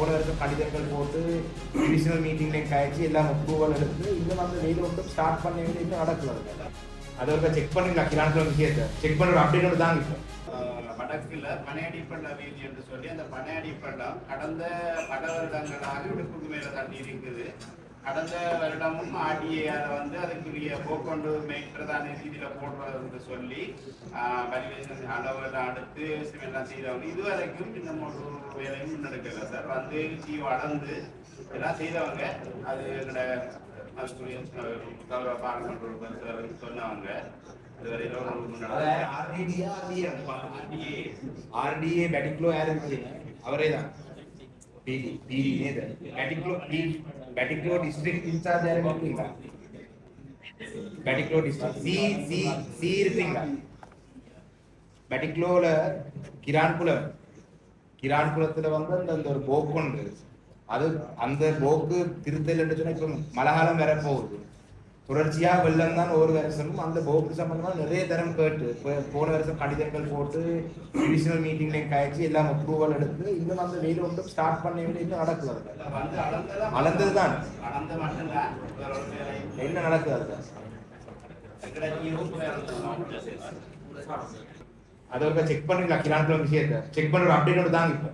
போன வருஷம் கடிதங்கள் போட்டு டிவிஷனல் மீட்டிங்லேயும் காய்ச்சி எல்லாம் அப்ரூவல் எடுத்து இன்னும் அந்த வெயில் ஒன்றும் ஸ்டார்ட் பண்ண வேண்டிய இன்னும் நடக்கல. அதை ஒரு செக் பண்ணிக்கலாம். கிராண்டில் விஷயத்தை செக் பண்ணுற அப்டேட்டோடு தான் இப்போ வடக்குல பனையடிப்பள்ள வீதி என்று சொல்லி அந்த பனையடிப்பள்ளம் கடந்த பல வருடங்களாக இடுப்புக்கு மேல தண்ணி இருக்குது. கடந்த வருடமும் ஆர்டிஏஆர் அதுக்குரிய போக்கொண்டு பிரதான ரீதியில போடுறது என்று சொல்லி பரிவேஷன் அளவெல்லாம் அடுத்து சிமெண்ட்லாம் செய்தவங்க இதுவரைக்கும் இன்னும் ஒரு வேலையும் முன்னெடுக்கல சார். ஜீவோ அளந்து எல்லாம் செய்தவங்க. அது எங்களோட அதுக்குரிய கௌரவ பாராளுமன்ற சொன்னவங்க. ஆர்டிஏ பேட்டிக்லோ யாரு அவரே தான். பேட்டிக்லோ டிஸ்ட்ரிக்ட் இன்சார்ஜ் யாரும் இருக்கீங்களா? பேட்டிக்லோ டிஸ்ட்ரிக்ட் சி இருக்கீங்களா? பேட்டிக்லோல கிரான்புலத்துல அந்த ஒரு போக்கு உண்டு. அது அந்த போக்கு திருத்தல் என்று சொன்னா இப்ப மழைக்காலம் வர போகுது. தொடர்ச்சியா வெள்ளம் தான் ஒவ்வொரு வருஷமும் அந்த போக்கு சம்பந்தமா நிறைய தரம் கேட்டு போன வருஷம் கடிதங்கள் போட்டு டிவிஷனல் மீட்டிங்லையும் காய்ச்சி எல்லாம் அப்ரூவல் எடுத்து இன்னும் அந்த வெயில் ஒன்றும் ஸ்டார்ட் பண்ண வேண்டிய இன்னும் நடக்குது. அளந்தது தான் என்ன நடக்குது அதை ஒரு செக் பண்ணிக்கலாம். கிராண்டில் விஷயத்தை செக் பண்ணுற அப்டேட்டோடு தான் இப்போ